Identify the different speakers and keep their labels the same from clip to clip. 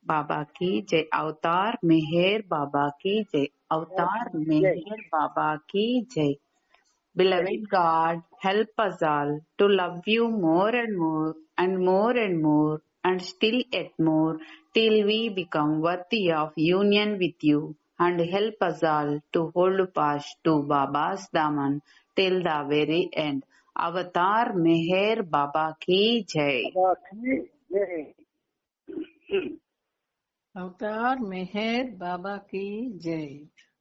Speaker 1: बाबा की जय। अवतार मेहर बाबा की जय। अवतार मेहर बाबा की जय। Beloved God, help us all to love you more and more and more and more and still yet more till we become worthy of union with you, and help us all to hold fast to Baba's Daman till the very end. Avatar Meher Baba ki jai.
Speaker 2: అవతార్ మెహర్ బాబాకి జై.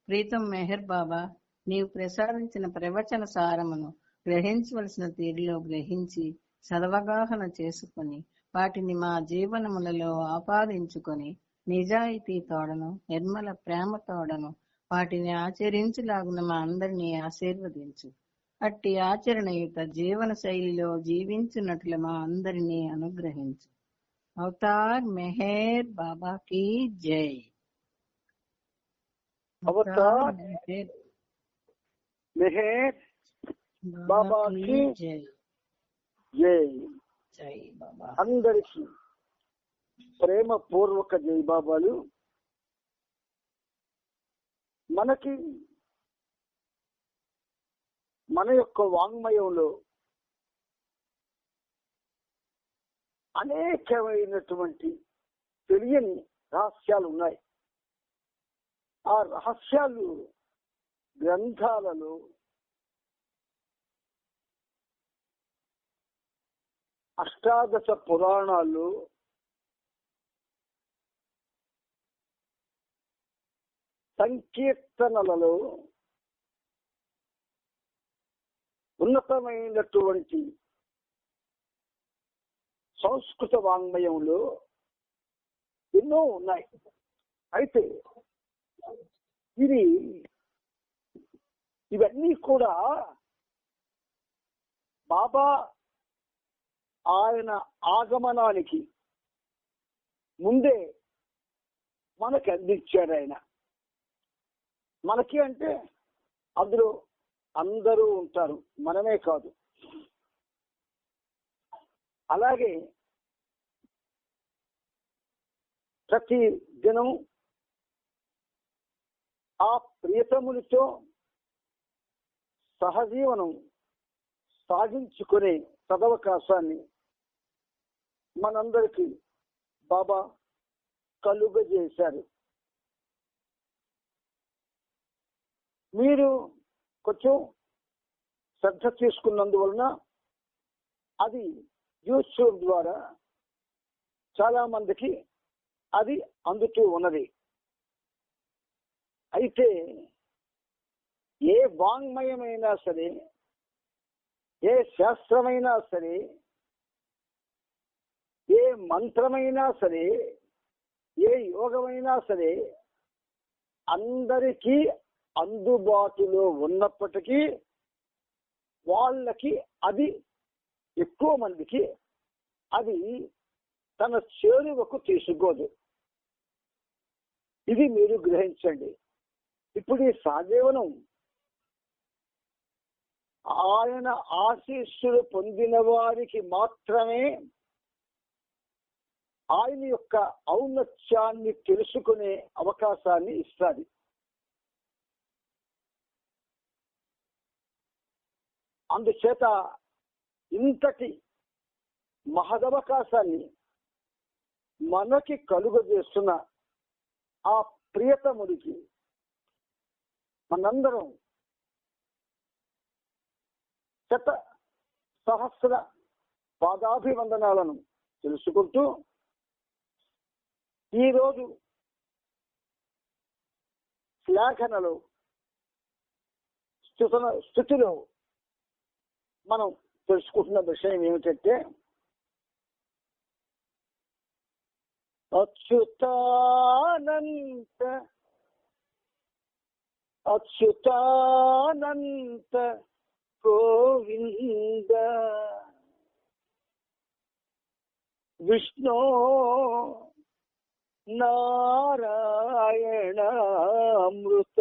Speaker 2: ప్రీతం మెహర్ బాబా, నీవు ప్రసాదించిన ప్రవచన సారమును గ్రహించవలసిన తీరులో గ్రహించి సదవగాహన చేసుకుని వాటిని మా జీవనములలో ఆపాదించుకొని నిజాయితీ తోడను నిర్మల ప్రేమ తోడను వాటిని ఆచరించులాగున మా అందరినీ ఆశీర్వదించు. అట్టి ఆచరణయుత జీవన శైలిలో జీవించున్నట్లు మా అందరినీ అనుగ్రహించు. అవతార్ మెహర్ బాబా की जय.
Speaker 3: अवतार मेहर बाबा की
Speaker 2: जय.
Speaker 3: जय.
Speaker 2: జై బాబా.
Speaker 3: అందరికీ ప్రేమ పూర్వక జై బాబాలు. మనకి మన యొక్క వాంగ్మయంలో అనేకమైనటువంటి తెలియని రహస్యాలు ఉన్నాయి. ఆ రహస్యాలు గ్రంథాలలో అష్టాదశ పురాణాలు సంకీర్తనలలో ఉన్నతమైనటువంటి సంస్కృత వాంగ్మయంలో ఎన్నో ఉన్నాయి. అయితే ఇవన్నీ కూడా బాబా ఆయన ఆగమనానికి ముందే మనకి అందించాడు. ఆయన మనకి అంటే అందులో అందరూ ఉంటారు, మనమే కాదు. అలాగే ప్రతి దినం ఆ ప్రియతమునితో సహజీవనం సాగించుకునే సదవకాశాన్ని మనందరికీ బాబా కలుగజేశారు. మీరు కొంచెం శ్రద్ధ తీసుకున్నందువలన అది యూట్యూబ్ ద్వారా చాలా మందికి అది అందుతూ ఉన్నది. అయితే ఏ వాంగ్మయమైనా సరే, ఏ శాస్త్రమైనా సరే, ఏ మంత్రమైనా సరే, ఏ యోగమైనా సరే అందరికీ అందుబాటులో ఉన్నప్పటికీ వాళ్ళకి అది ఎక్కువ మందికి అది తన చేరువకు తీసుకోదు. ఇది మీరు గ్రహించండి. ఇప్పుడు ఈ సహజీవనం ఆయన ఆశీస్సులు పొందిన వారికి మాత్రమే ఆయన యొక్క ఔన్నత్యాన్ని తెలుసుకునే అవకాశాన్ని ఇస్తుంది. అందుచేత ఇంతటి మహదవకాశాన్ని మనకి కలుగజేస్తున్న ఆ ప్రియతముడికి మనందరం శత సహస్ర పాదాభివందనాలను తెలుసుకుంటూ ఈరోజు శ్లాఘనలో స్థుతిలో మనం తెలుసుకుంటున్న విషయం ఏమిటంటే, అచ్యుతానంత అచ్యుతానంత గోవింద విష్ణు నారాయణ అమృత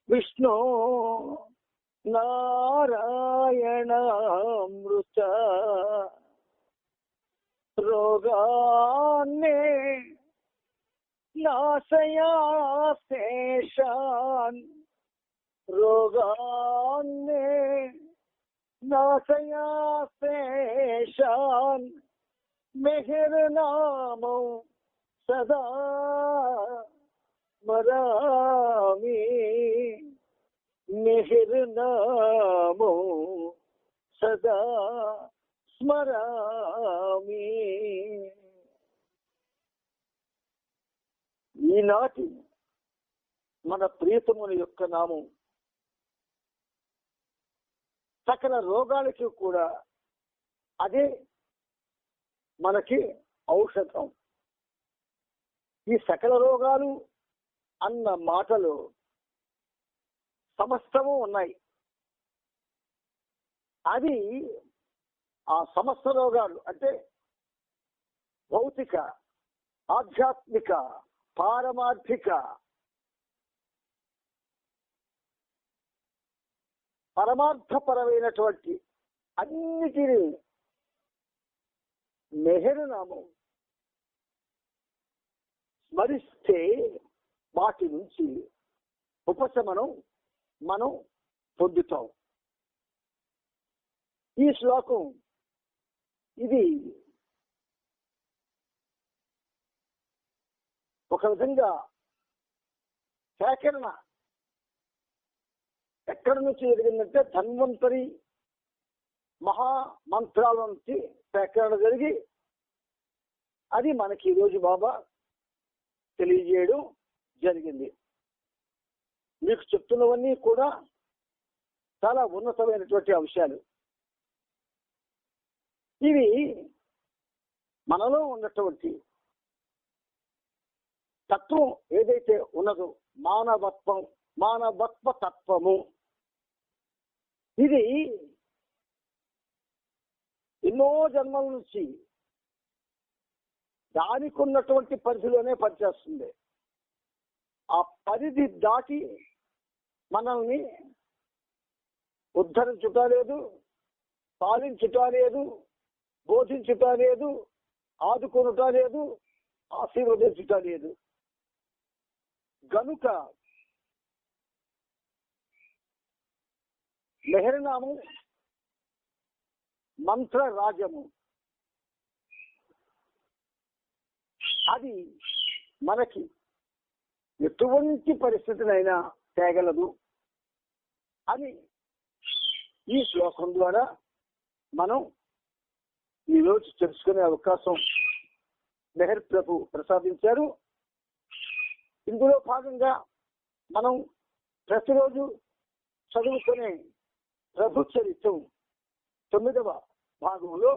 Speaker 3: విష్ణు నారాయణ అమృత రోగాణాంతక రోగాన్నే నాశయాశేషాన్ రోగాన్నే నాశయాశేషాన్ మెహర్ నామం సదా స్మరామి మెహర్ నామం సదా స్మరామి. ఈనాటి మన ప్రియతముని యొక్క నామం సకల రోగాలకి కూడా అదే మనకి ఔషధం. ఈ సకల రోగాలు అన్న మాటలు సమస్తము ఉన్నాయి. అది ఆ సమస్త రోగాలు అంటే భౌతిక, ఆధ్యాత్మిక, పారమార్థిక, పరమార్థపరమైనటువంటి అన్నిటినీ మెహర్ నామం స్మరిస్తే వాటి నుంచి ఉపశమనం మనం పొందుతాం. ఈ శ్లోకం ఇది ఒక విధంగా సేకరణ ఎక్కడి నుంచి జరిగిందంటే ధన్వంతరి మహామంత్రాల నుంచి సేకరణ జరిగి అది మనకి ఈరోజు బాబా తెలియజేయడం జరిగింది. మీకు చెప్తున్నవన్నీ కూడా చాలా ఉన్నతమైనటువంటి అంశాలు. ఇవి మనలో ఉన్నటువంటి తత్వం ఏదైతే ఉన్నదో మానవత్వ తత్వము, ఇది ఎన్నో జన్మల నుంచి దానికి ఉన్నటువంటి పరిధిలోనే పనిచేస్తుంది. ఆ పరిధి దాటి మనల్ని ఉద్ధరించుట లేదు, పాలించుట లేదు, బోధించుట లేదు, ఆదుకొనుట లేదు, ఆశీర్వదించుట లేదు. గనుక మెహర్నామం మంత్ర రాజము అది మనకి ఎటువంటి పరిస్థితినైనా తేగలదు అని ఈ శ్లోకం ద్వారా మనం ఈరోజు తెలుసుకునే అవకాశం మెహర్ ప్రభు ప్రసాదించారు. ఇందులో భాగంగా మనం ప్రతిరోజు చదువుకునే ప్రభు చరిత్రం 9వ భాగంలో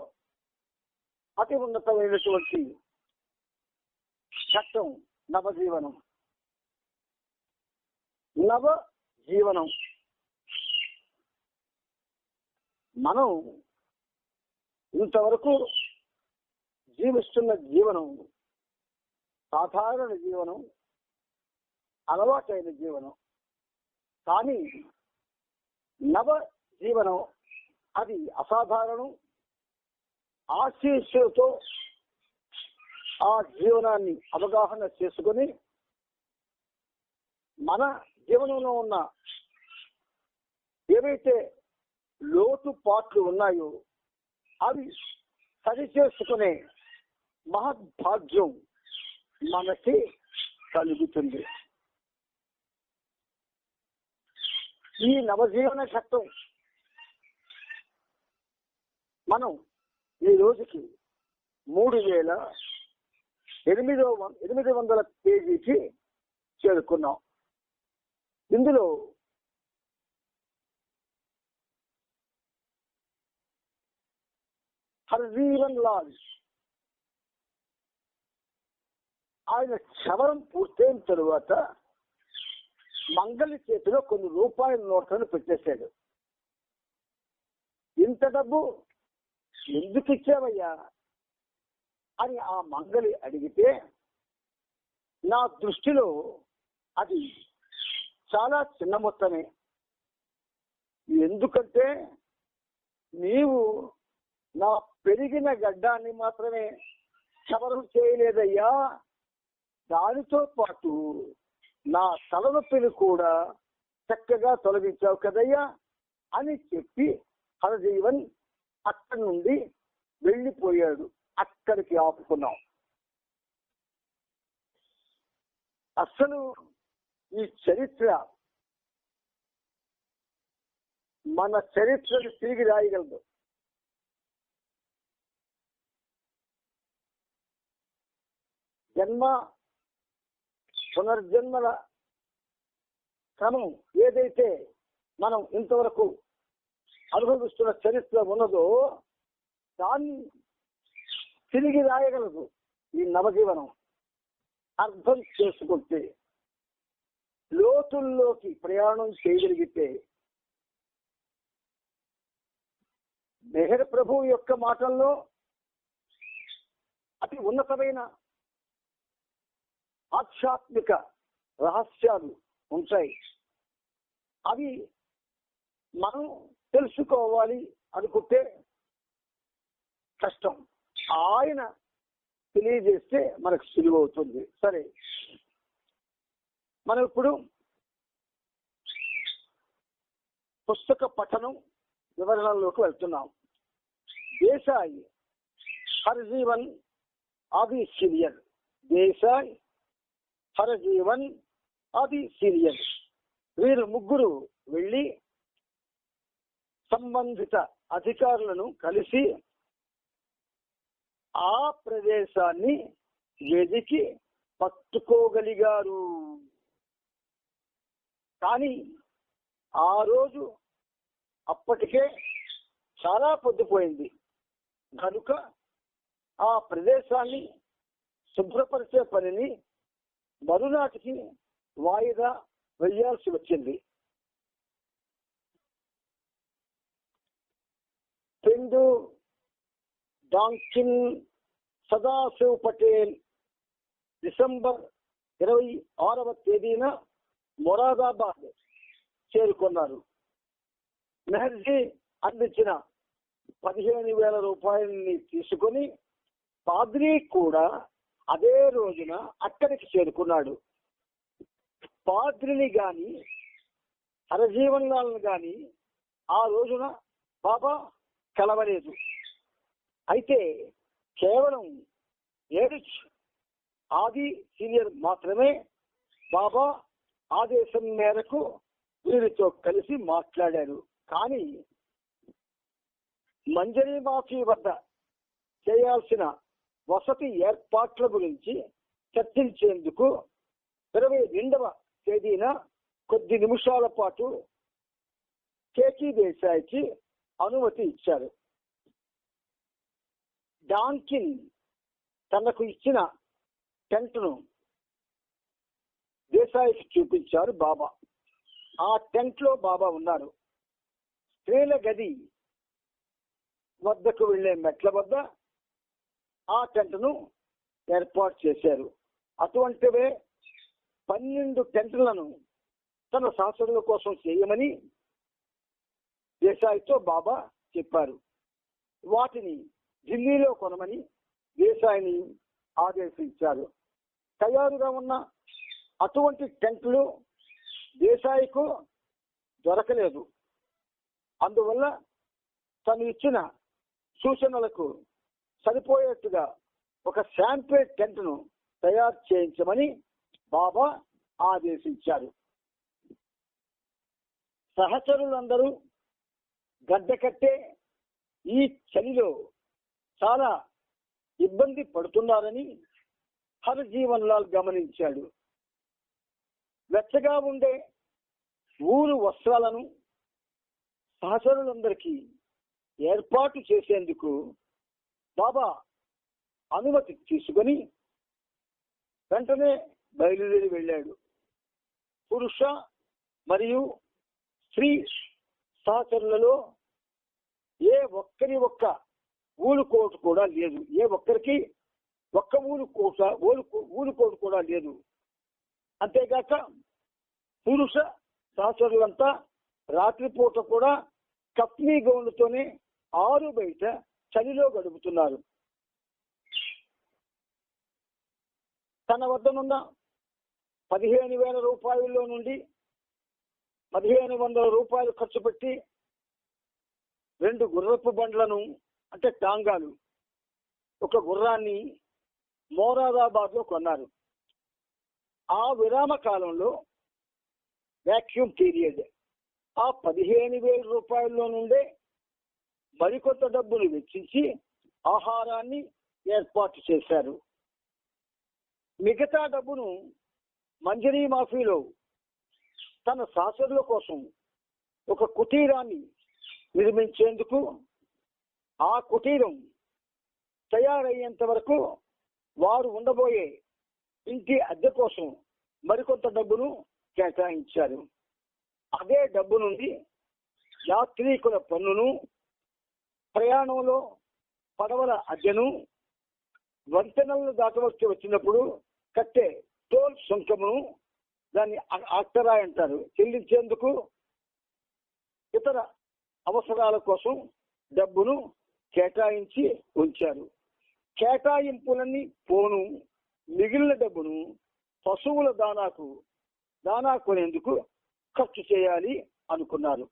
Speaker 3: అతి ఉన్నతమైనటువంటి చట్టం నవజీవనం. మనం ఇంతవరకు జీవిస్తున్న జీవనం సాధారణ జీవనం, అలవాటైన జీవనం. కానీ నవ జీవనం అది అసాధారణం. ఆశీస్సులతో ఆ జీవనాన్ని అవగాహన చేసుకొని మన జీవనంలో ఉన్న ఏవైతే లోటుపాట్లు ఉన్నాయో అవి సరిచేసుకునే మహద్భాగ్యం మనకి కలుగుతుంది. ఈ నవజీవన చట్టం మనం ఈ రోజుకి 3800 పేజీకి చేరుకున్నాం. ఇందులో హర్జీవన్ లాల్ ఆయన క్షవరం పూర్తయిన తరువాత మంగళి చేతిలో కొన్ని రూపాయల నోట్లను పెట్టేశాడు. ఇంత డబ్బు ఎందుకు ఇచ్చావయ్యా అని ఆ మంగళి అడిగితే, నా దృష్టిలో అది చాలా చిన్న మొత్తమే. ఎందుకంటే నీవు నా పెరిగిన గడ్డాన్ని మాత్రమే సవరం చేయలేదయ్యా, దానితో పాటు నా తలనొప్పిని కూడా చక్కగా తొలగించావు కదయ్యా అని చెప్పి హరజీవన్ అక్కడి నుండి వెళ్ళిపోయాడు. అక్కడికి ఆపుకున్నాం. అసలు ఈ చరిత్ర మన చరిత్రను తిరిగి రాయగలదు. జన్మ పునర్జన్మల క్రమం ఏదైతే మనం ఇంతవరకు అనుభవిస్తున్న చరిత్ర ఉన్నదో దాన్ని తిరిగి రాయగలదు ఈ నవజీవనం. అర్థం చేసుకుంటే, లోతుల్లోకి ప్రయాణం చేయగలిగితే, మెహర్ ప్రభు యొక్క మాటల్లో అతి ఉన్నతమైన ఆధ్యాత్మిక రహస్యాలు ఉంటాయి. అవి మనం తెలుసుకోవాలి అనుకుంటే కష్టం. ఆయన తెలియజేస్తే మనకు సులువు అవుతుంది. సరే, మనం ఇప్పుడు పుస్తక పఠనం వివరణలోకి వెళ్తున్నాం. దేశాయ్, హరజీవన్, ఆది సీనియర్. దేశాయ్, హరజీవన్, ఆది సీనియర్ వీరు ముగ్గురు వెళ్ళి సంబంధిత అధికారులను కలిసి ఆ ప్రదేశాన్ని వెదికి పట్టుకోగలిగారు. కానీ ఆ రోజు అప్పటికే చాలా పొద్దుపోయింది కనుక ఆ ప్రదేశాన్ని శుభ్రపరిచే పనిని మరునాటికి వాయిదా వేయాల్సి వచ్చింది. పెండు డాంకిన్ సదాశివ్ పటేల్ డిసెంబర్ 26వ తేదీన మొరాదాబాద్ చేరుకున్నారు. మెహర్జీ అందించిన 15,000 రూపాయలని తీసుకొని పాద్రీ కూడా అదే రోజున అక్కడికి చేరుకున్నాడు. పాద్రిని గాని హరజీవన్ లాల్ని గాని ఆ రోజున బాబా కలవలేదు. అయితే కేవలం ఏడుచ్ ఆది సీనియర్ మాత్రమే బాబా ఆదేశం మేరకు వీరితో కలిసి మాట్లాడారు. కానీ మంజరీ మాఫీ వద్ద చేయాల్సిన వసతి ఏర్పాట్ల గురించి చర్చించేందుకు 22వ తేదీన కొద్ది నిమిషాల పాటు కేకీ దేశాయికి అనుమతి ఇచ్చారు. డాంకిన్ తనకు ఇచ్చిన టెంట్ను దేశాయికి చూపించారు బాబా. ఆ టెంట్ లో బాబా ఉన్నారు. స్త్రీల గది వద్దకు వెళ్లే మెట్ల వద్ద ఆ టెంట్ను ఏర్పాటు చేశారు. అటువంటివే 12 టెంట్లను తన సహచరుల కోసం చేయమని దేశాయితో బాబా చెప్పారు. వాటిని ఢిల్లీలో కొనమని దేశాయిని ఆదేశించారు. తయారుగా ఉన్న అటువంటి టెంట్లు దేశాయికు దొరకలేదు. అందువల్ల తను ఇచ్చిన సూచనలకు సరిపోయేట్టుగా ఒక శాంపిల్ టెంట్ను తయారు చేయించమని బాబా ఆదేశించారు. సహచరులందరూ గడ్డకట్టే ఈ చలిలో చాలా ఇబ్బంది పడుతున్నారని హరజీవన్ లాల్ గమనించాడు. వెచ్చగా ఉండే ఊరు వస్త్రాలను సహచరులందరికీ ఏర్పాటు చేసేందుకు బాబా అనుమతి తీసుకొని వెంటనే బయలుదేరి వెళ్ళాడు. పురుష మరియు స్త్రీ సహచరులలో ఏ ఒక్కరి ఒక్క ఊలుకోటు కూడా లేదు. ఏ ఒక్కరికి ఒక్క ఊలుకోటు కూడా లేదు. అంతేగాక పురుష సహచరులంతా రాత్రిపూట కూడా కప్నీ గౌన్లతోనే ఆరు బయట చలిలో గడుపుతున్నారు. తన వద్దనున్న 15,000 రూపాయల్లో నుండి 1,500 రూపాయలు ఖర్చు పెట్టి 2 గుర్రపు బండ్లను అంటే టాంగాలు, ఒక గుర్రాన్ని మోరాదాబాద్ లో కొన్నారు. ఆ విరామ కాలంలో వ్యాక్యూమ్ పీరియడ్ ఆ 15,000 రూపాయల్లో నుండే మరికొంత డబ్బులు వెచ్చించి ఆహారాన్ని ఏర్పాటు చేశారు. మిగతా డబ్బును మంజరీ మాఫీలో తన సహచరుల కోసం ఒక కుటీరాన్ని నిర్మించేందుకు, ఆ కుటీరం తయారయ్యేంత వరకు వారు ఉండబోయే ఇంటి అద్దె కోసం మరికొంత డబ్బును కేటాయించారు. అదే డబ్బు నుండి యాత్రికుల పన్నును, ప్రయాణంలో పడవల అద్దెను, వంతెనలను దాటవలసి వచ్చినప్పుడు కట్టే టోల్ సుంకమును, దాన్ని ఆక్టరాయ్ అంటారు, చెల్లించేందుకు, ఇతర అవసరాల కోసం డబ్బును కేటాయించి ఉంచారు. కేటాయింపులన్నీ పోను, మిగిలిన డబ్బును పశువుల దానా కొనేందుకు ఖర్చు చేయాలి అనుకున్నారు.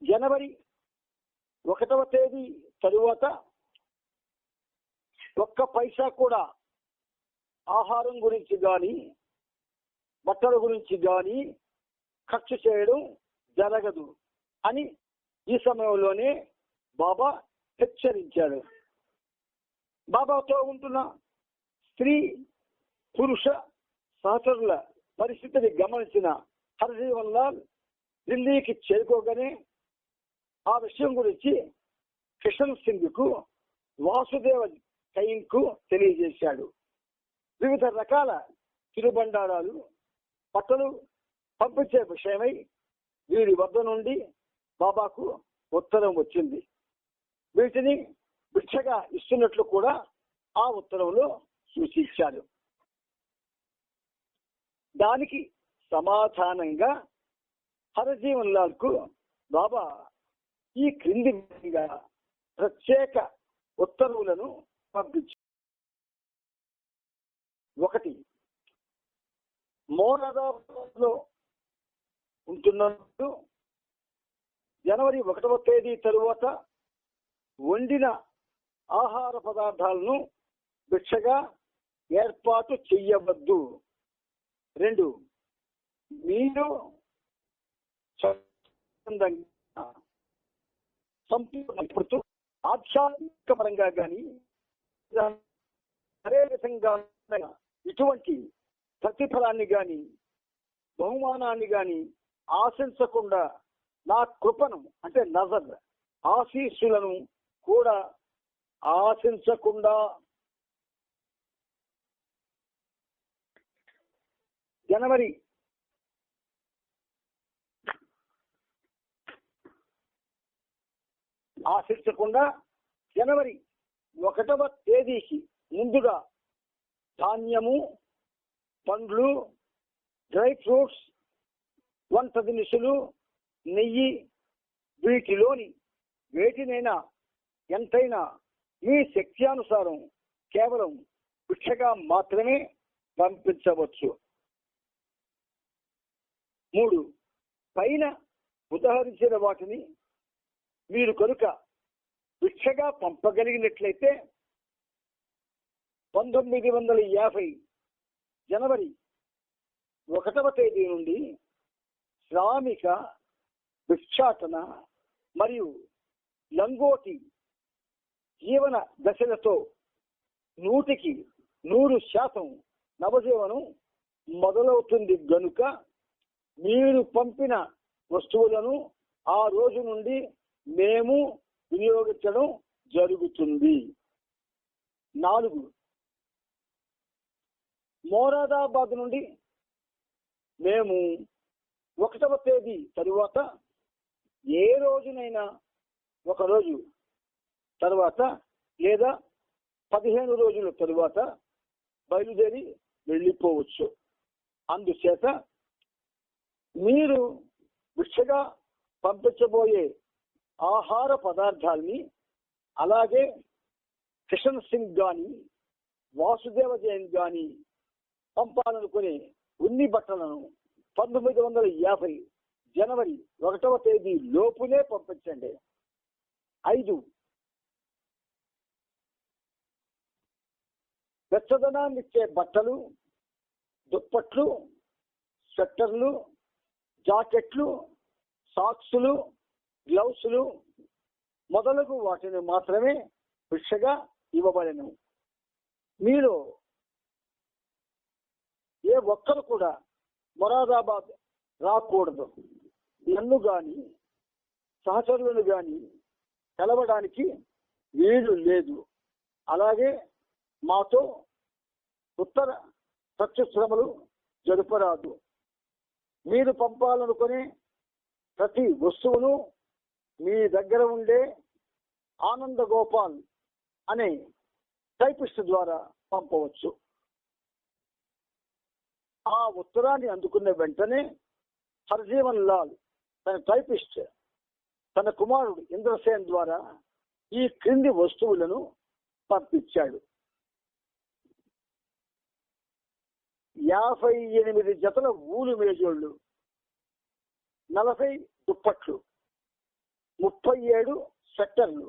Speaker 3: జనవరి 1వ తేదీ తరువాత ఒక్క పైసా కూడా ఆహారం గురించి గాని బట్టల గురించి గాని ఖర్చు చేయడం జరగదు అని ఈ సమయంలోనే బాబా హెచ్చరించాడు. బాబాతో ఉంటున్న స్త్రీ పురుష సహచరుల పరిస్థితిని గమనించిన హరజీవన్ లాల్ ఢిల్లీకి చేరుకోగానే ఆ విషయం గురించి కిషన్ సింగ్ కు, వాసుదేవ కైన్కు తెలియజేశాడు. వివిధ రకాల తిరుబండారాలు, బట్టలు పంపించే విషయమై వీరి వద్ద నుండి బాబాకు ఉత్తరం వచ్చింది. వీటిని భిక్షగా ఇస్తున్నట్లు కూడా ఆ ఉత్తరంలో సూచించారు. దానికి సమాధానంగా హరజీవన్ లాల్ కు బాబా ఈ క్రింది విధంగా ప్రత్యేక ఉత్తర్వులను పంపించారు. 1. మోరాదాబాద్ లో ఉంటున్నప్పుడు జనవరి 1వ తేదీ తరువాత వండిన ఆహార పదార్థాలను భిక్షగా ఏర్పాటు చెయ్యవద్దు. 2. మీరు సంపూర్ణ ఆధ్యాత్మిక పరంగా కానీ అదే విధంగా ఇటువంటి ప్రతిఫలాన్ని గాని బహుమానాన్ని గాని ఆశించకుండా నా కృపను అంటే నజర్ ఆశీస్సులను కూడా ఆశించకుండా జనవరి 1వ తేదీకి ముందుగా ధాన్యము, పండ్లు, డ్రై ఫ్రూట్స్, వంట దినుసులు, నెయ్యి, వీటిలోని వేటినైనా ఎంతైనా మీ శక్త్యానుసారం కేవలం భిక్షగా మాత్రమే పంపించవచ్చు. 3. పైన ఉదాహరించిన వాటిని మీరు కనుక భిక్షగా పంపగలిగినట్లయితే 1950 జనవరి 1వ తేదీ నుండి శ్రామిక భిక్షాటన మరియు లంగోటి జీవన దశలతో 100% నవజీవనం మొదలవుతుంది గనుక మీరు పంపిన వస్తువులను ఆ రోజు నుండి మేము వినియోగించడం జరుగుతుంది. 4. మోరాదాబాద్ నుండి మేము 1వ తేదీ తరువాత ఏ రోజునైనా ఒక రోజు తర్వాత లేదా 15 రోజుల తరువాత బయలుదేరి వెళ్ళిపోవచ్చు. అందుచేత మీరు భిక్షగా పంపించబోయే ఆహార పదార్థాలని అలాగే కిషన్ సింగ్ గాని వాసుదేవ జయంతి గాని పంపాలనుకునే ఉన్ని బట్టలను 1950 జనవరి 1వ తేదీ లోపునే పంపించండి. 5 వెచ్చదనాన్ని ఇచ్చే బట్టలు, దుప్పట్లు, స్వెట్టర్లు, జాకెట్లు, సాక్సులు, గ్లౌసులు మొదలగు వాటిని మాత్రమే భిక్షగా ఇవ్వబడెను. మీలో ఏ ఒక్కరు కూడా మొరాదాబాద్ రాకూడదు. నన్ను గాని సహచరులను గాని కలవడానికి వీలు లేదు. అలాగే మాతో ఉత్తర ప్రత్యుశ్రమలు జరుపరాదు. మీరు పంపాలనుకునే ప్రతి వస్తువును మీ దగ్గర ఉండే ఆనంద గోపాల్ అనే టైపిస్ట్ ద్వారా పంపవచ్చు. ఆ ఉత్తరాన్ని అందుకున్న వెంటనే హర్జీవన్ లాల్ తన టైపిస్ట్ తన కుమారుడు ఇంద్రసేన్ ద్వారా ఈ క్రింది వస్తువులను పంపించాడు. 58 జతల ఊలు మేజోళ్లు, 40 దుప్పట్లు, 37 స్వెట్టర్లు,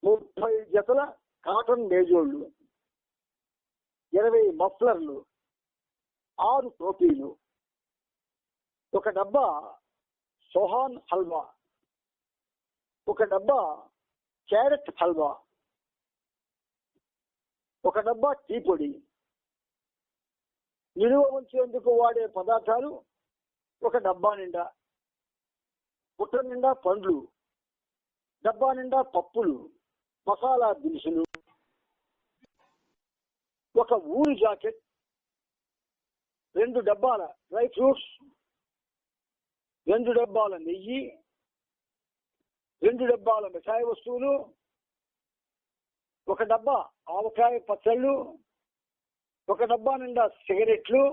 Speaker 3: 30 జతల కాటన్ మేజోళ్లు, 20 మఫ్లర్లు, 6 టోపీలు, 1 డబ్బా సోహాన్ హల్వా, 1 డబ్బా క్యారెట్ హల్వా, 1 డబ్బా టీ పొడి, నిలువ ఉంచేందుకు వాడే పదార్థాలు 1 డబ్బా నిండా, బుట్ట నిండా పండ్లు, డబ్బా నిండా పప్పులు, మసాలా దినుసులు, 1 ఊరి జాకెట్, 2 డబ్బాల డ్రై ఫ్రూట్స్, 2 డబ్బాల నెయ్యి, 2 డబ్బాల మిఠాయి వస్తువులు, 1 డబ్బా ఆవకాయ పచ్చళ్ళు, 1 డబ్బా నిండా సిగరెట్లు,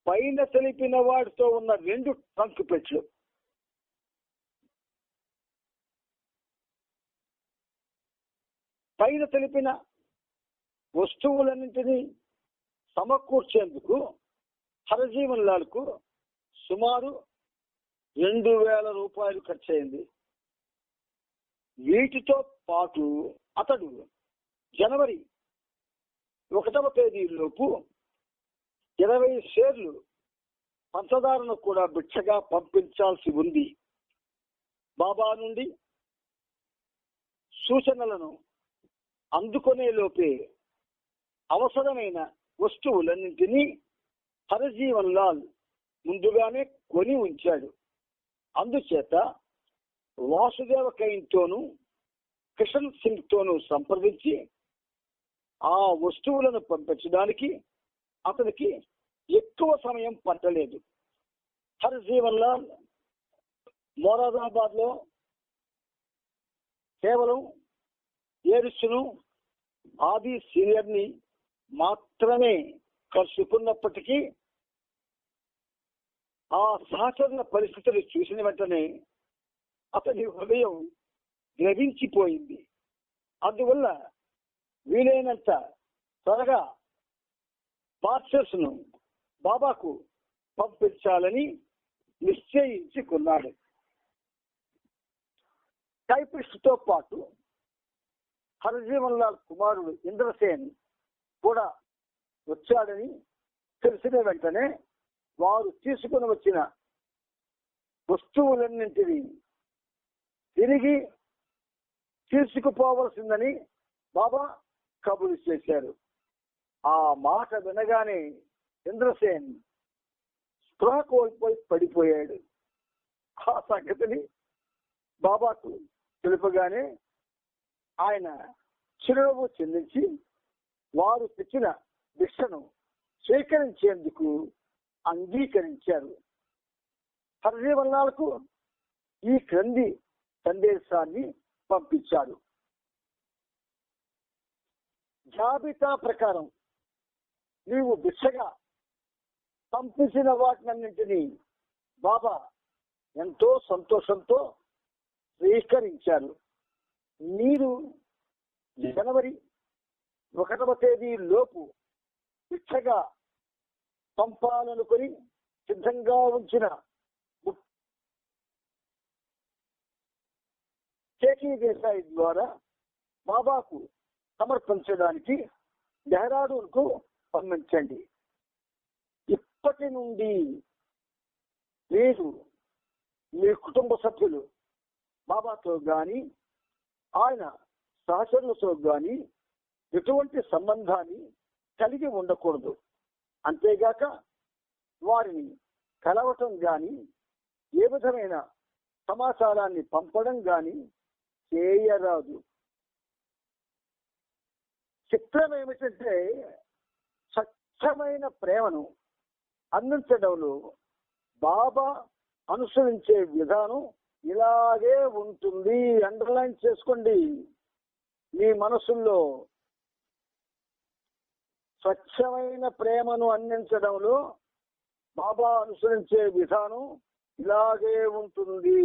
Speaker 3: పైన తెలిపిన వాటితో ఉన్న 2 ట్రంక్ పెట్లు, పైన తెలిపిన వస్తువులన్నింటినీ సమకూర్చేందుకు హరజీవన్ లాల్ కు సుమారు 2000 రూపాయలు ఖర్చయింది. వీటితో పాటు అతడు జనవరి 1వ తేదీలోపు 20 షేర్లు పంచదారను కూడా భిక్షగా పంపించాల్సి ఉంది. బాబా నుండి సూచనలను అందుకునే లోపే అవసరమైన వస్తువులన్నింటినీ హరజీవన్ లాల్ ముందుగానే కొని ఉంచాడు. అందుచేత వాసుదేవ కైన్తోనూ కిషన్ సింగ్ తోనూ సంప్రదించి ఆ వస్తువులను పంపించడానికి అతనికి ఎక్కువ సమయం పట్టలేదు. హరజీవన్ లాల్ మొరాదాబాద్ లో కేవలం ఏరిస్ను ఆది సీనియర్ ని మాత్రమే కలుసుకున్నప్పటికీ ఆ సహచరణ పరిస్థితులు చూసిన వెంటనే అతని హృదయం ద్రవించిపోయింది. అందువల్ల వీలైనంత త్వరగా పార్సల్స్ ను బాబాకు పంపించాలని నిశ్చయించుకున్నాడు. టైపిస్ట్ తో పాటు హరజీవన్ లాల్ కుమారుడు ఇంద్రసేన్ కూడా వచ్చాడని తెలిసిన వెంటనే వారు తీసుకుని వచ్చిన వస్తువులన్నింటినీ తిరిగి తీసుకుపోవలసిందని బాబా కబురు చేశారు. ఆ మాట వినగానే ఇంద్రసేన్ స్పృహ కోల్పోయి పడిపోయాడు. ఆ సంగతిని బాబాకు తెలుపగానే ఆయన చిరునవ్వు చెందించి వారు తెచ్చిన భిక్షను స్వీకరించేందుకు అంగీకరించారు. హరజీవన్ లాల్ కు ఈ క్రింది సందేశాన్ని పంపించాడు. జాబితా ప్రకారం నీవు భిక్షగా పంపించిన వాటినన్నింటినీ బాబా ఎంతో సంతోషంతో స్వీకరించారు. మీరు జనవరి 1వ తేదీ లోపు ఇచ్చగా పంపాలనుకొని సిద్ధంగా ఉంచిన కేకీ దేశాయి ద్వారా బాబాకు సమర్పించడానికి డెహ్రాడూన్కు పంపించండి. ఇప్పటి నుండి మీరు మీ కుటుంబ సభ్యులు బాబాతో గాని ఆయన సహచరులతో గాని ఎటువంటి సంబంధాన్ని కలిగి ఉండకూడదు. అంతేగాక వారిని కలవటం గాని ఏ విధమైన సమాచారాన్ని పంపడం గాని చేయరాదు. చిత్రం ఏమిటంటే స్వచ్ఛమైన ప్రేమను అందించడంలో బాబా అనుసరించే విధానం ఇలాగే ఉంటుంది. అండర్లైన్ చేసుకోండి మీ మనసుల్లో. స్వచ్ఛమైన ప్రేమను అందించడంలో బాబా అనుసరించే విధానం ఇలాగే ఉంటుంది.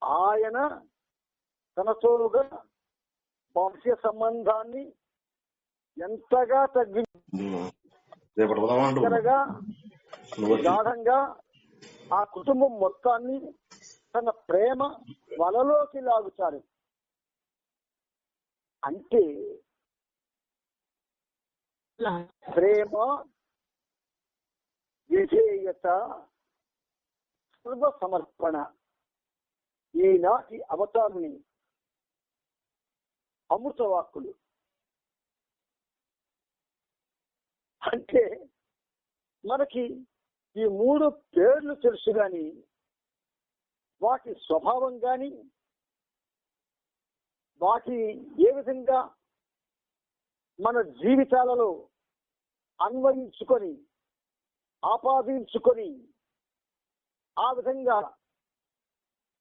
Speaker 3: ఆయన తనతోగా వంశ సంబంధాన్ని ఎంతగా తగ్గించగా గాఢంగా ఆ కుటుంబం మొత్తాన్ని తన ప్రేమ వలలోకి లాగుతారు. అంటే ప్రేమ, విధేయత, సర్వ సమర్పణ ఈనాటి అవతారుని అమృత వాక్కులు. అంటే మనకి ఈ 3 పేర్లు తెలుసు గాని వాటి స్వభావం గాని వాటి ఏ విధంగా మన జీవితాలలో అన్వయించుకొని ఆపాదించుకొని ఆ విధంగా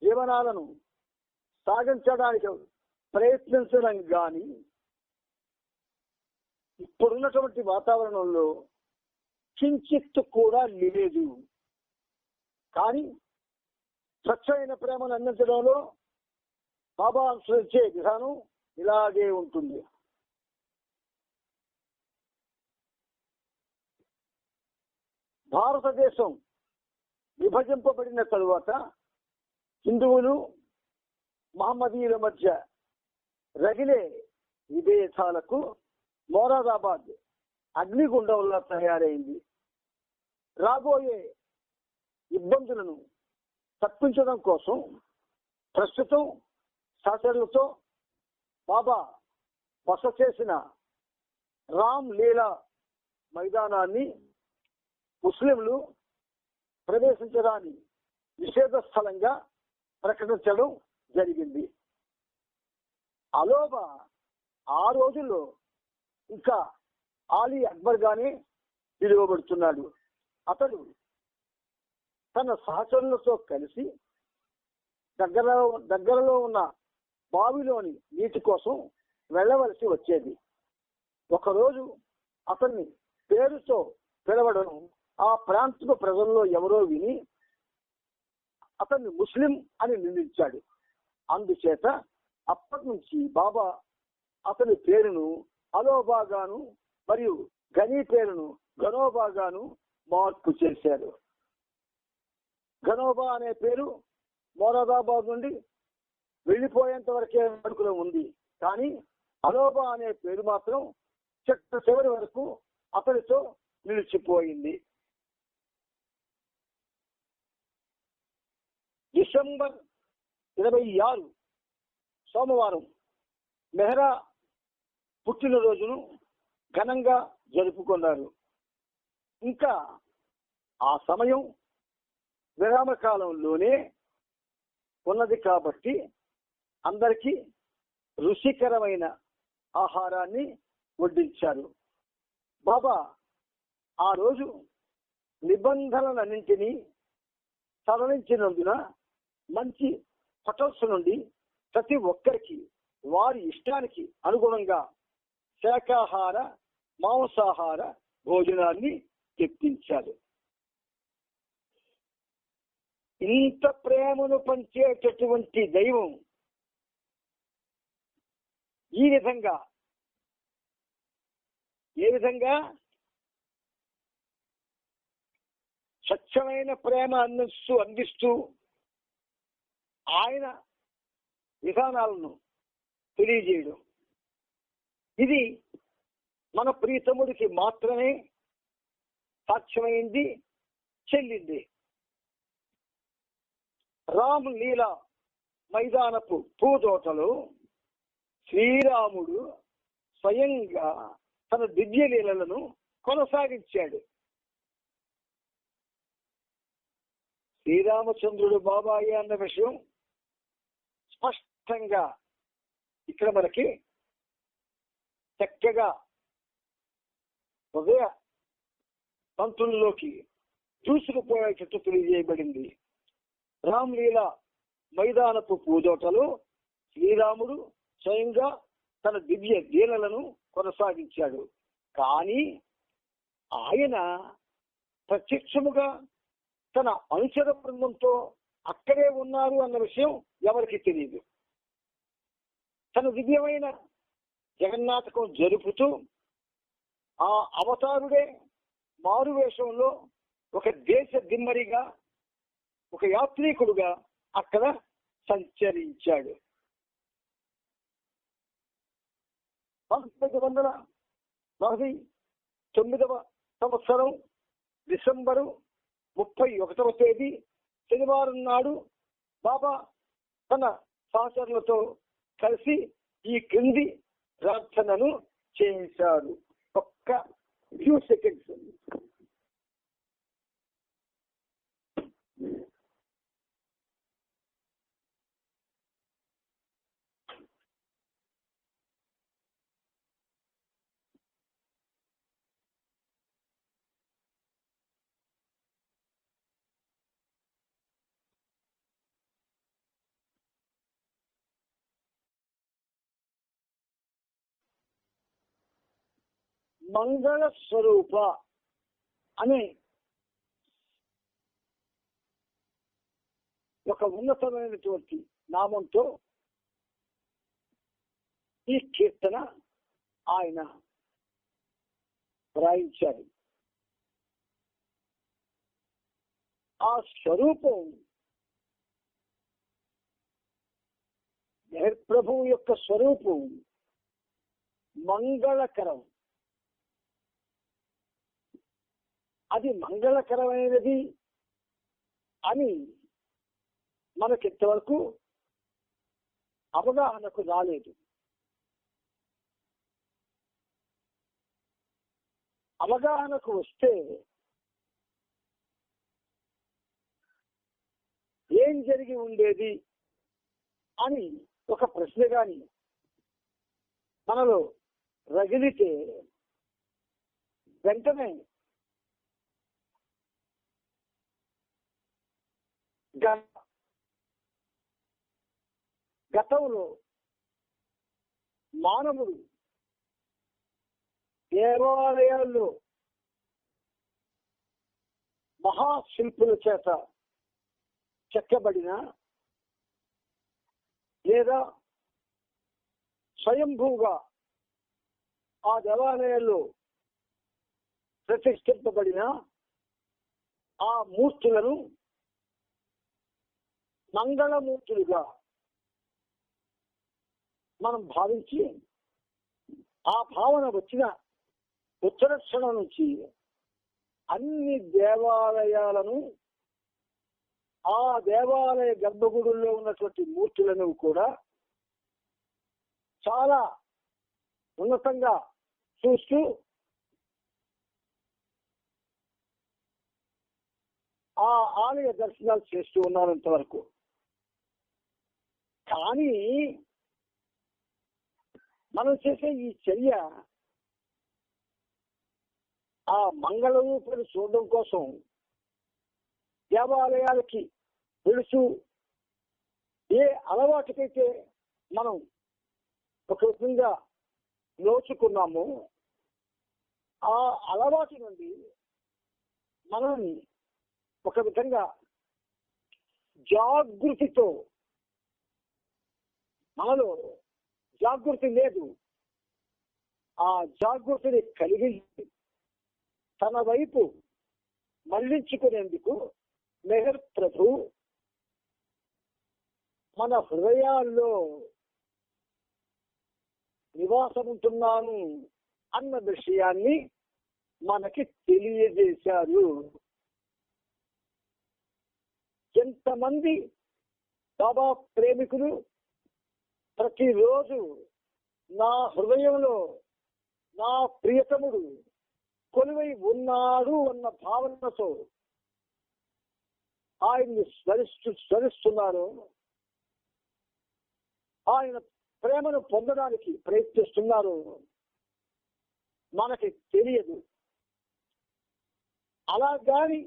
Speaker 3: జీవనాలను సాగించడానికి ప్రయత్నించడం గాని ఇప్పుడున్నటువంటి వాతావరణంలో కించిత్తు కూడా లేదు. కానీ స్వచ్ఛమైన ప్రేమను అందించడంలో బాబా అనుసరించే విధానం ఇలాగే ఉంటుంది. భారతదేశం విభజింపబడిన తరువాత హిందువులు మహమ్మదీయుల మధ్య రగిలే విభేదాలకు మొరాదాబాద్ అగ్నిగుండంలా తయారైంది. రాబోయే ఇబ్బందులను తప్పించడం కోసం ప్రస్తుతం సహచరులతో బాబా బస చేసిన రామ్ లీలా మైదానాన్ని ముస్లింలు ప్రవేశించడాన్ని నిషేధ స్థలంగా ప్రకటించడం జరిగింది. అలోబా ఆ రోజుల్లో ఇంకా ఆలీ అక్బర్ గానే పిలువబడుతున్నాడు. అతడు తన సహచరులతో కలిసి దగ్గరలో ఉన్న బావిలోని నీటి కోసం వెళ్ళవలసి వచ్చేది. ఒకరోజు అతన్ని పేరుతో పిలవడం ఆ ప్రాంతపు ప్రజల్లో ఎవరో విని అతన్ని ముస్లిం అని నిందించాడు. అందుచేత అప్పటి నుంచి బాబా అతని పేరును అలోబాగాను మరియు గనీ పేరును గనోబాగాను మార్పు చేశారు. గనోబా అనే పేరు మొరాదాబాద్ నుండి వెళ్లిపోయేంత వరకే వాడుకలో ఉంది. కానీ అలోబా అనే పేరు మాత్రం చివరి వరకు అతనితో నిలిచిపోయింది. డిసెంబర్ 26 సోమవారం మెహ్రా పుట్టినరోజును ఘనంగా జరుపుకున్నారు. ఇంకా ఆ సమయం విరామ కాలంలోనే ఉన్నది కాబట్టి అందరికీ రుచికరమైన ఆహారాన్ని వడ్డించారు. బాబా ఆ రోజు నిబంధనలన్నింటినీ సడలించినందున మంచి హోటల్స్ నుండి ప్రతి ఒక్కరికి వారి ఇష్టానికి అనుగుణంగా శాకాహార మాంసాహార భోజనాన్ని తెప్పించారు. ఇంత ప్రేమను పంచేటటువంటి దైవం ఈ విధంగా ఏ విధంగా స్వచ్ఛమైన ప్రేమ అందిస్తూ ఆయన విధానాలను తెలియజేయడం, ఇది మన ప్రీతముడికి మాత్రమే సాధ్యమైంది, చెల్లింది. రామ్ లీలా మైదానపు పూతోటలో శ్రీరాముడు స్వయంగా తన దివ్య లీలలను కొనసాగించాడు. శ్రీరామచంద్రుడు బాబాయి అన్న విషయం స్పష్టంగా ఇక్కడ మనకి చక్కగా హృదయ పంతుల్లోకి దూసుకుపోయేటట్టు తెలియజేయబడింది. రామ్లీల మైదానపు పూజోటలో శ్రీరాముడు స్వయంగా తన దివ్య లీలలను కొనసాగించాడు. కానీ ఆయన ప్రత్యక్షముగా తన అనుచర బృందంతో అక్కడే ఉన్నారు అన్న విషయం ఎవరికి తెలియదు. తన దివ్యమైన జగన్నాటకం జరుపుతూ ఆ అవతారుడే మారువేషంలో ఒక దేశ దిమ్మరిగా, ఒక యాత్రికుడుగా అక్కడ సంచరించాడు. 1949 సంవత్సరం డిసెంబరు 31వ తేదీ శనివారం నాడు బాబా తన సహచరులతో కలిసి ఈ క్రింది ప్రార్థనను చేశారు. ఒక్క ఫ్యూ సెకండ్స్. మంగళ స్వరూప అనే ఒక ఉన్నతమైనటువంటి నామంతో ఈ కీర్తన ఆయన వ్రాయించారు. ఆ స్వరూపం ప్రభువు యొక్క స్వరూపం మంగళకరం. అది మంగళకరమైనది అని మనకింతవరకు అవగాహనకు రాలేదు. అవగాహనకు వస్తే ఏం జరిగి ఉండేది అని ఒక ప్రశ్న గాని మనలో రగిలితే వెంటనే గతంలో మానవుడు దేవాలయాల్లో మహాశిల్పుల చేత చెక్కబడిన లేదా స్వయంభూగా ఆ దేవాలయాల్లో ప్రతిష్ఠింపబడిన ఆ మూర్తులను మంగళమూర్తులుగా మనం భావించి ఆ భావన వచ్చిన ఉత్తరక్షణం నుంచి అన్ని దేవాలయాలను, ఆ దేవాలయ గర్భగుడుల్లో ఉన్నటువంటి మూర్తులను కూడా చాలా ఉన్నతంగా చూస్తూ ఆ ఆలయ దర్శనాలు చేస్తూ ఉన్నారు ఇంతవరకు. కానీ మనం చేసే ఈ చర్య ఆ మంగళ రూపాన్ని చూడడం కోసం దేవాలయాలకి వెళుతూ ఏ అలవాటుకైతే మనం ఒక విధంగా నోచుకున్నామో ఆ అలవాటు నుండి మనల్ని ఒక విధంగా జాగృతితో, మనలో జాగృతి లేదు, ఆ జాగృతిని కలిగి తన వైపు మళ్లించుకునేందుకు మెహర్ ప్రభు మన హృదయాల్లో నివాసముంటున్నాను అన్న విషయాన్ని మనకి తెలియజేశారు. ఎంతమంది బాబా ప్రేమికులు ప్రతిరోజు నా హృదయంలో నా ప్రియతముడు కొలువై ఉన్నాడు అన్న భావనతో ఆయన్ని స్మరిస్తున్నారు, ఆయన ప్రేమను పొందడానికి ప్రయత్నిస్తున్నారు. మనకి తెలియదు. అలా కానీ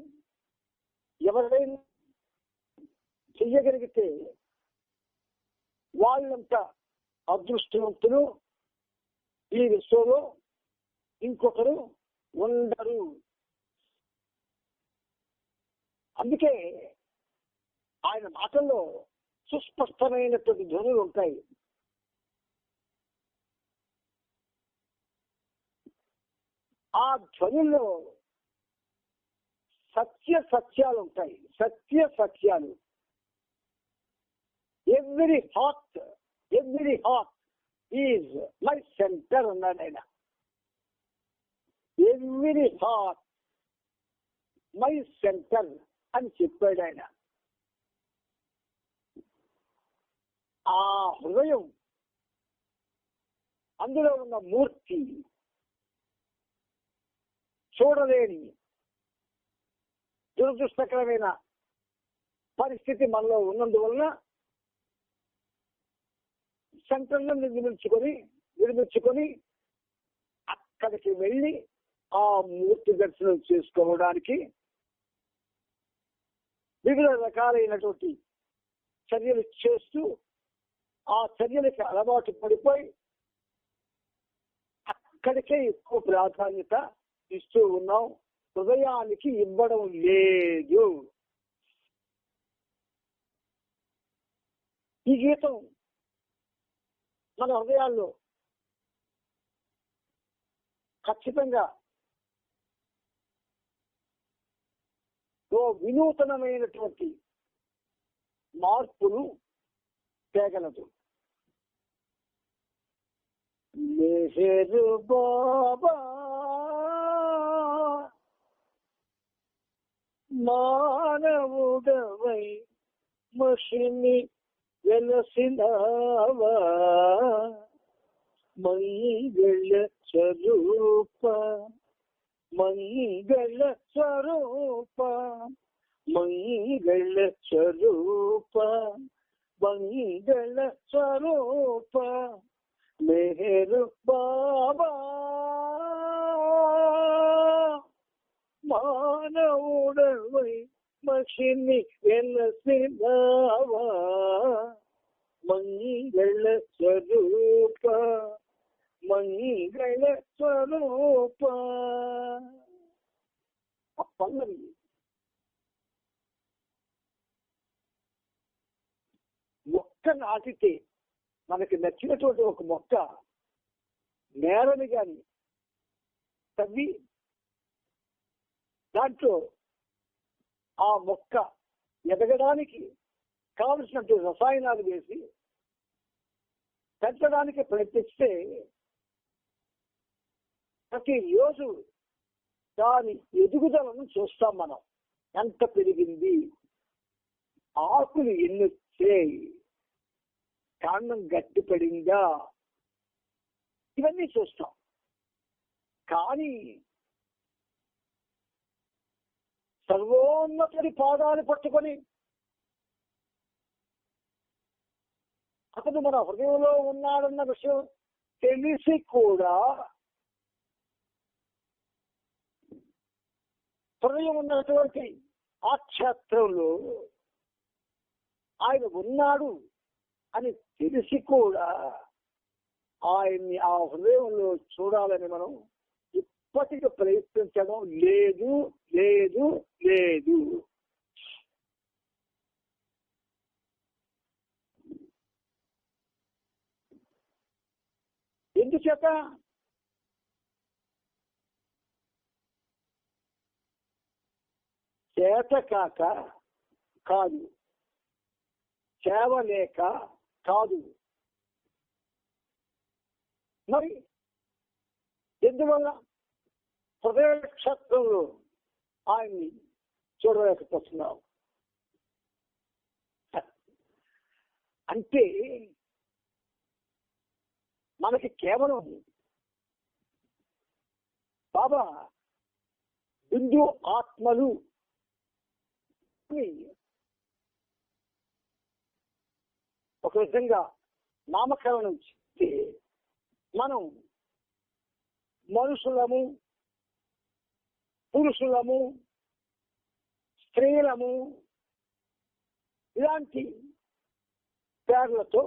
Speaker 3: ఎవరైనా చెయ్యగలిగితే వాళ్ళంతా అదృష్టవంతులు ఈ విశ్వంలో ఇంకొకరు ఉండరు. అందుకే ఆయన మాటల్లో సుస్పష్టమైనటువంటి ధ్వనులు ఉంటాయి. ఆ ధ్వనుల్లో సత్యాలు ఉంటాయి. సత్యాలు. Every heart is my centre అన్నాడు ఆయన. ఎవ్రీ హార్ట్ మై సెంటర్ అని చెప్పాడు ఆయన. ఆ హృదయం, అందులో ఉన్న మూర్తి చూడలేని దురదృష్టకరమైన పరిస్థితి మనలో ఉన్నందువలన సెంటర్లో నిర్మించుకొని అక్కడికి వెళ్ళి ఆ మూర్తి దర్శనం చేసుకోవడానికి వివిధ రకాలైనటువంటి చర్యలు చేస్తూ ఆ చర్యలకి అలవాటు పడిపోయి అక్కడికే ఎక్కువ ప్రాధాన్యత ఇస్తూ ఉన్నాం. హృదయానికి ఇవ్వడం లేదు. ఈ గీతం మన హృదయాల్లో ఖచ్చితంగా ఓ వినూతనమైనటువంటి మార్పును తేగలదు. మెహర్ బాబా మానవుడవై మషిని వెలసినావా, మంగళ స్వరూప మంగళ స్వరూప మంగళ స్వరూప మంగళ స్వరూప మెహర్ బాబా మానవుడవై మషిని వెలసినావా, మంగళ స్వరూప మంగళ స్వరూప. పల్లవి మొక్క నాటితే మనకి నచ్చినటువంటి ఒక మొక్క నేలని కానీ తవ్వి దాంట్లో ఆ మొక్క ఎదగడానికి కావలసినటువంటి రసాయనాలు వేసి పెంచడానికి ప్రయత్నిస్తే ప్రతిరోజు దాని ఎదుగుదలను చూస్తాం మనం. ఎంత పెరిగింది, ఆకులు ఎన్ని వచ్చాయి, కాండం గట్టి పడిందా, ఇవన్నీ చూస్తాం. కానీ సర్వోన్నతుడి పాదాలు పట్టుకొని అతను మన హృదయంలో ఉన్నాడన్న విషయం తెలిసి కూడా హృదయం ఉన్నటువంటి ఆ క్షేత్రంలో ఆయన ఉన్నాడు అని తెలిసి కూడా ఆయన్ని ఆ హృదయంలో చూడాలని మనం ఇప్పటికీ ప్రయత్నించడం లేదు. ఎందుచేత చేత కాక కాదు, చేవలేక కాదు. మరి ఎందువల్ల? హృదయ క్షేత్రంలో ఆయన్ని చూడలేకపోతున్నాం. అంటే మనకి కేవలం బాబా బిందు ఆత్మలు ఒక విధంగా నామకరణం చేస్తే మనం మనుషులము, పురుషులము, స్త్రీలము ఇలాంటి పేర్లతో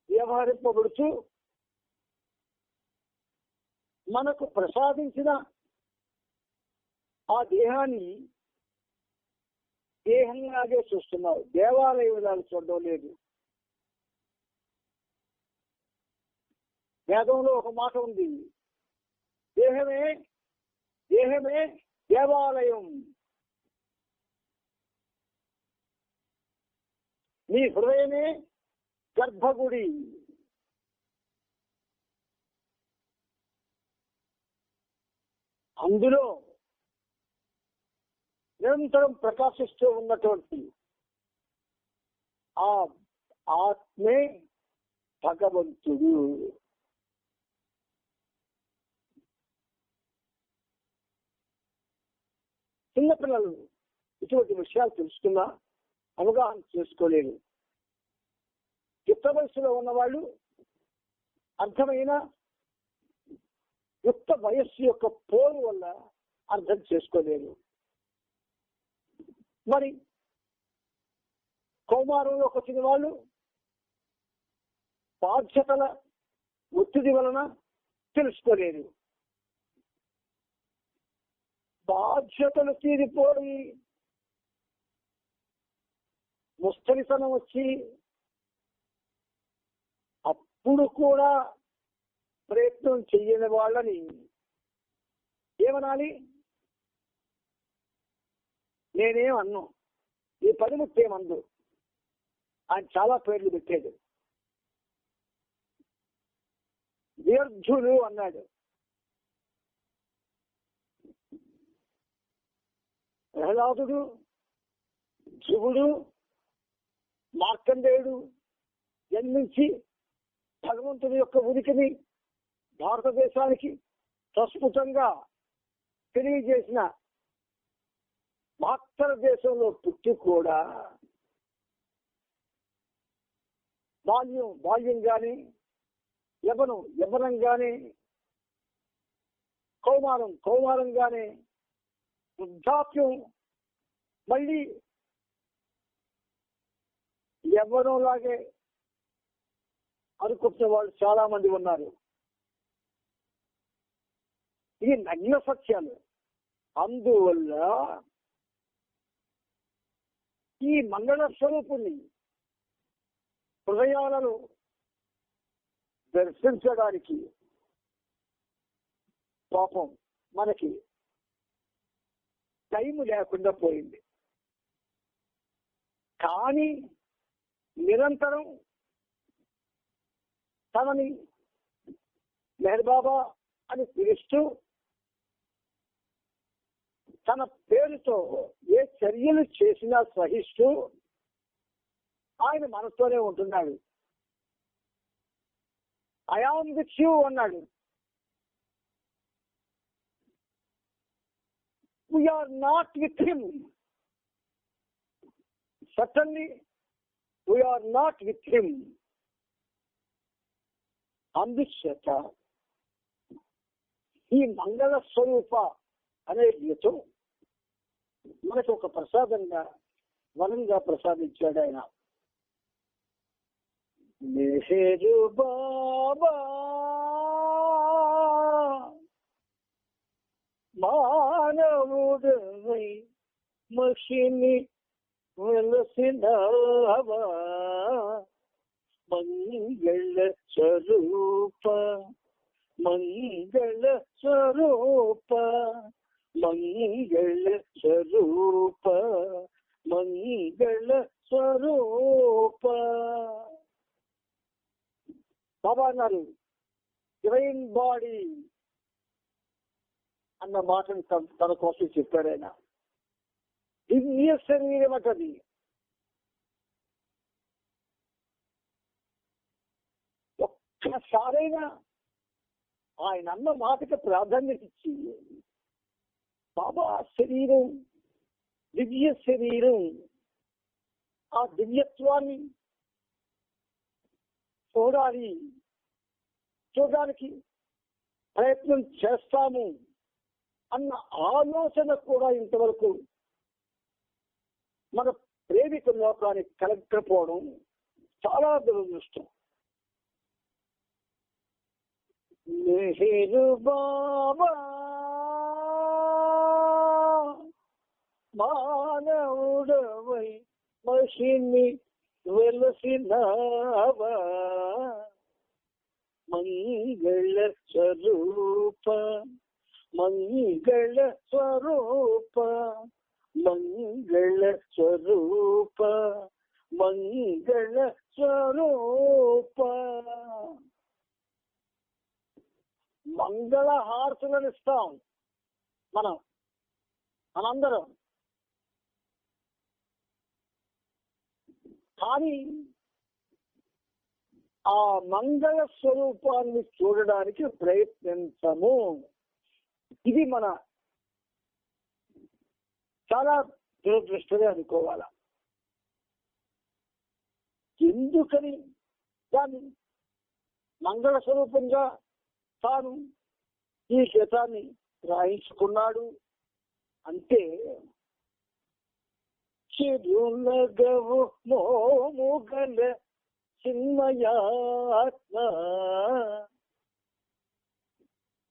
Speaker 3: వ్యవహరింపబడుతూ మనకు ప్రసాదించిన ఆ దేహాన్ని దేహంలాగే చూస్తున్నారు. దేవాలయ విధాలు చూడడం లేదు. వేదంలో ఒక మాట ఉంది, దేహమే దేహమే దేవాలయం. నీ హృదయమే గర్భగుడి. అందులో నిరంతరం ప్రకాశిస్తూ ఉన్నటువంటి ఆ ఆత్మే భగవంతుడు. చిన్నపిల్లలు ఇటువంటి విషయాలు తెలుసుకున్నా అవగాహన చేసుకోలేరు. యుక్త వయస్సులో ఉన్నవాళ్ళు అర్థమైన యుక్త వయస్సు యొక్క పోరు వల్ల అర్థం చేసుకోలేరు. మరి కౌమారంలోకి వచ్చిన వాళ్ళు బాధ్యతల ఒత్తిడి వలన తెలుసుకోలేరు. బాధ్యతలు తీరిపోయి ముస్తరితనం వచ్చి అప్పుడు కూడా ప్రయత్నం చెయ్యని వాళ్ళని ఏమనాలి? నేనేం అన్ను, ఈ పనిముట్టేమందు. ఆయన చాలా పేర్లు పెట్టాడు. వ్యర్థులు అన్నాడు. ప్రహ్లాదుడు, శివుడు, మార్కండేయుడు జన్మించి భగవంతుని యొక్క ఉనికిని భారతదేశానికి ప్రస్ఫుటంగా తెలియజేసిన మాత్తర దేశంలో పుట్టి కూడా బాల్యంగానే, యవ్వనంగానే, కౌమారంగానే, వృద్ధాప్యం మళ్ళీ యవ్వనంలాగే అనుకుంటున్న వాళ్ళు చాలా మంది ఉన్నారు. ఇది నగ్న సత్యాలు. అందువల్ల ఈ మంగళ స్వరూపుణ్ణి హృదయాలను దర్శించడానికి పాపం మనకి టైం లేకుండా పోయింది. కానీ నిరంతరం తనని మెహర్ బాబా అని పిలుస్తూ తన పేరుతో ఏ చర్యలు చేసినా సహిస్తూ ఆయన మనతోనే ఉంటున్నాడు. ఐ యామ్ విత్ యూ అన్నాడు. We are not with him. Certainly, we are not with him. అందుచేత ఈ మంగళ స్వరూప అనే గీతం మనకు ఒక ప్రసాదంగా, వరంగా ప్రసాదించాడు ఆయన. మెహరు బాబా మానవుడవై మహిని వెలసినవా, మంగళ స్వరూప మంగళ స్వరూప మంగళ స్వరూప మంగళ స్వరూప. బాబా అన్నారు డివైన్ బాడీ అన్న మాటను తన కోసం చెప్పారు ఆయన. దివ్య శరీరం అటది. ఒక్కసారైనా ఆయన అన్న మాటకి ప్రాధాన్యత ఇచ్చి బాబా శరీరం దివ్య శరీరం ఆ దివ్యత్వాన్ని చూడడానికి ప్రయత్నం చేస్తాము అన్న ఆలోచన కూడా ఇంతవరకు మన ప్రేమిక లోకానికి కలగకపోవడం చాలా దురదృష్టం. మెహరు బాబా మానవుడవై మహిని వెలసినావా మంగళ స్వరూప మంగళ స్వరూప మంగళ స్వరూప మంగళ స్వరూప. మంగళ హారతులను ఇస్తాం మనందరం. కానీ ఆ మంగళ స్వరూపాన్ని చూడడానికి ప్రయత్నించము. ఇది మన చాలా దురదృష్టమే అనుకోవాలా. ఎందుకని దాన్ని మంగళ స్వరూపంగా తాను ఈ గీతాన్ని రాయించుకున్నాడు అంటే చిరునగవు మోముగల చిన్మయాత్మ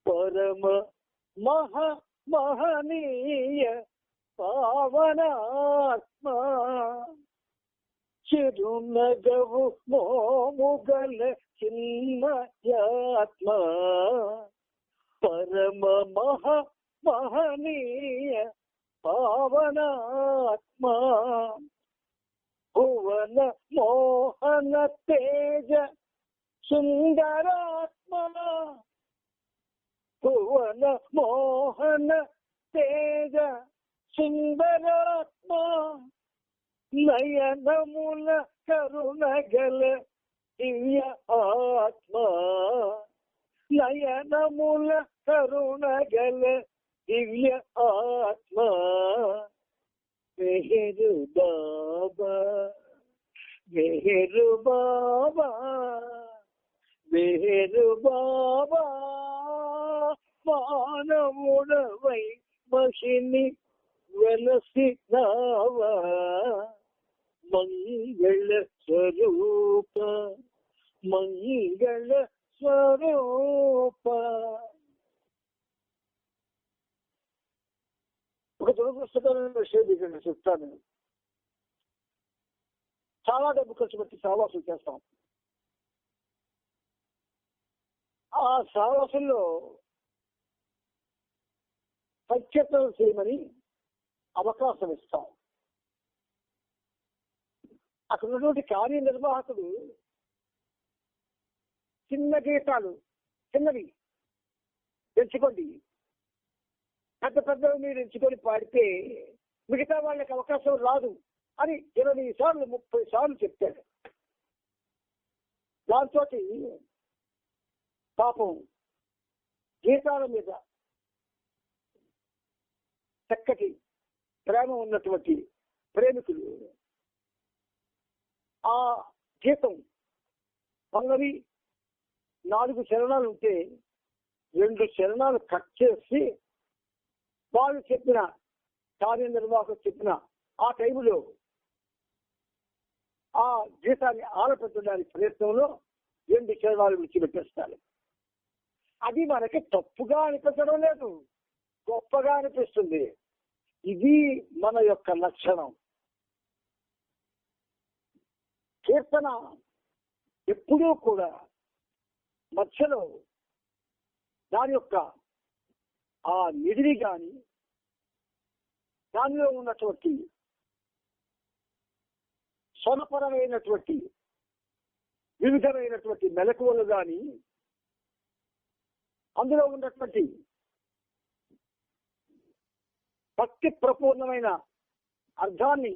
Speaker 3: పరమ మహనీయ పావనాత్మ చిరునగవు మోముగల చిన్మయాత్మ పరమ మహనీయ పావనాత్మ భువన మోహన తేజ సుందరాత్మ భువన మోహన తేజ సుందరాత్మ నయనముల కరుణగల దివ్య ఆత్మ నయనముల కరుణగల దివ్య ఆత్మ మెహరు బాబా మెహరు బాబా మెహరు బాబా మానవుడవై మహిని వెలసినావా మంగళ స్వరూప మంగళ స్వరూప. ఒక దురదృష్టకరమైన విషయం ఇక్కడ చెప్తాను. చాలా డబ్బు ఖర్చు పెట్టి సావాసులు చేస్తాం. ఆ సావాసుల్లో సంకీర్తనలు చేయమని అవకాశం ఇస్తాం. అక్కడ ఉన్నటువంటి కార్యనిర్వాహకుడు చిన్న గీతాలు చిన్నవి ఎంచుకోండి, పెద్ద పెద్దవి మీరు ఎంచుకొని పాడితే మిగతా వాళ్ళకి అవకాశం రాదు అని 20 సార్లు 30 సార్లు చెప్తాడు. దాంతో పాపం గీతాల మీద చక్కటి ప్రేమ ఉన్నటువంటి ప్రేమికులు ఆ గీతం పల్లవి 4 చరణాలు ఉంటే 2 చరణాలు కట్ చేసి వాళ్ళు చెప్పిన కార్యనిర్వాహకులు చెప్పిన ఆ టైంలో ఆ గీతాన్ని ఆలపించడానికి ప్రయత్నంలో 2 చరణాలు విడిచిపెట్టేస్తారు. అది మనకి తప్పుగా అనిపించడం లేదు, గొప్పగా అనిపిస్తుంది. ఇది మన యొక్క లక్షణం. కీర్తన ఎప్పుడూ కూడా మధ్యలో దాని యొక్క ఆ నిధిని కానీ దానిలో ఉన్నటువంటి స్వరపరమైనటువంటి వివిధమైనటువంటి మెలకువలు కానీ అందులో ఉన్నటువంటి భక్తి ప్రపూర్ణమైన అర్థాన్ని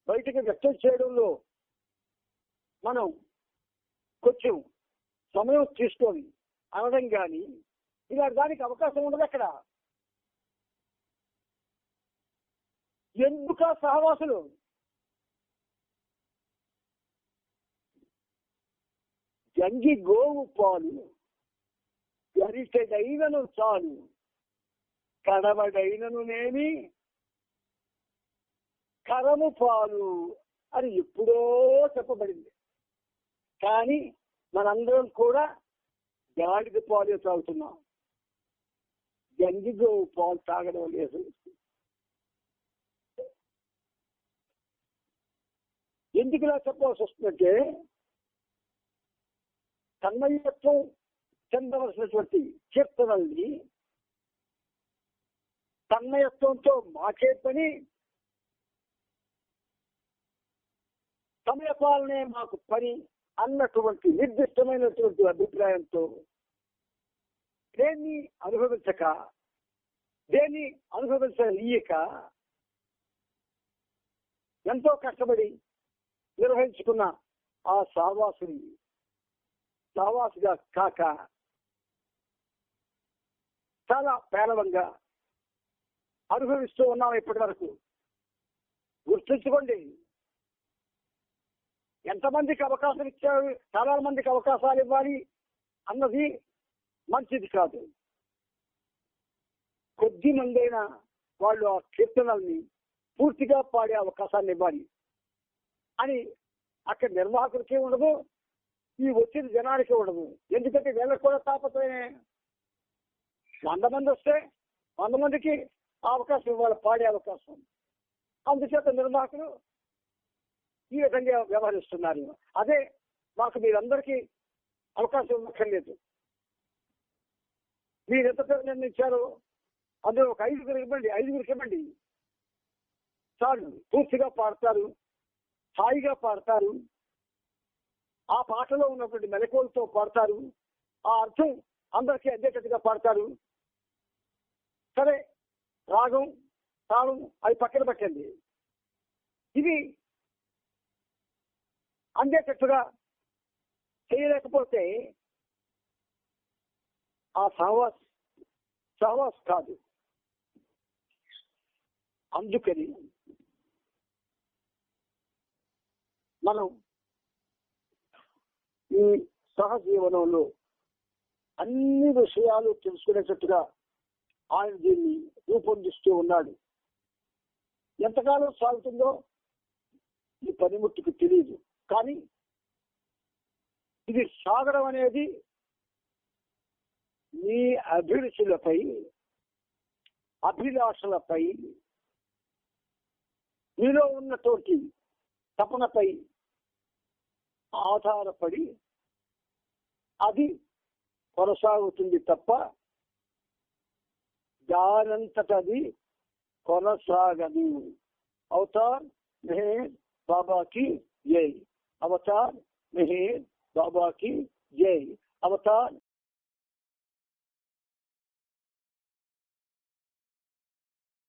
Speaker 3: బయటకు వ్యక్తం చేయడంలో మనం కొంచెం సమయం తీసుకొని అనడం కానీ ఇలా దానికి అవకాశం ఉండదు అక్కడ. ఎందుక సహవాసులు గంగి గోవు పాలు గరిటెడైనను చాలు కడవడైనను నేమి కరము పాలు అని ఎప్పుడో చెప్పబడింది. కానీ మనందరం కూడా గాడిద పాలు తాగుతున్నాం, గంగి గోవు పాలు తాగడం లేదు. ఎందుకు ఇలా చెప్పాల్సి వస్తుందంటే తన్మయత్వం చెందవలసినటువంటి కీర్తనల్ని తన్మయత్వంతో మాకే పని, సమయపాలనే మాకు పని అన్నటువంటి నిర్దిష్టమైనటువంటి అభిప్రాయంతో దేన్ని అనుభవించక దేన్ని అనుభవించనీయక ఎంతో కష్టపడి నిర్వహించుకున్న ఆ సావాసుగా కాక చాలా పేలవంగా అనుభవిస్తూ ఉన్నాం ఇప్పటి వరకు. గుర్తుంచుకోండి, ఎంతమందికి అవకాశం ఇచ్చారు, చాలా మందికి అవకాశాలు ఇవ్వాలి అన్నది మంచిది కాదు. కొద్ది మందైనా వాళ్ళు ఆ కీర్తనల్ని పూర్తిగా పాడే అవకాశాన్ని ఇవ్వాలి అని అక్కడ నిర్వాహకులకే ఉండదు, ఈ వచ్చిన జనానికి ఉండదు. ఎందుకంటే వీళ్ళకి కూడా తాపత్రయమే. 100 మంది వస్తే 100 మందికి అవకాశం ఇవ్వాలి, పాడే అవకాశం. అందుచేత నిర్వాహకులు ఈ విధంగా వ్యవహరిస్తున్నారు. అదే మాకు మీరందరికీ అవకాశం ఇవ్వక్కర్లేదు, మీరు ఎంత పేరు నిర్ణయించారో అందులో ఒక 5గురికి ఇవ్వండి చాలు. పూర్తిగా పాడతారు, హాయిగా పాడతారు, ఆ పాటలో ఉన్నటువంటి మెలకువలతో పాడతారు, ఆ అర్థం అందరికీ అందేటట్టుగా పాడతారు. సరే, రాగం తాళం అవి పక్కన పెట్టండి, ఇవి అందేటట్టుగా చేయలేకపోతే ఆ సహవాస్ కాదు. అందుకని మనం ఈ సహజీవనంలో అన్ని విషయాలు తెలుసుకునేటట్టుగా ఆయన దీన్ని రూపొందిస్తూ ఉన్నాడు. ఎంతకాలం సాగుతుందో ఈ పనిముట్టుకు తెలియదు, కానీ ఇది సాగడం అనేది మీ అభిరుచులపై, అభిలాషలపై, మీలో ఉన్నటువంటి తపనపై ఆధారపడి అది కొనసాగుతుంది తప్ప దానంతటది కొనసాగదు. అవతార్ మెహర్ బాబా की जय. अवतार मेहर बाबा की जय. अवतार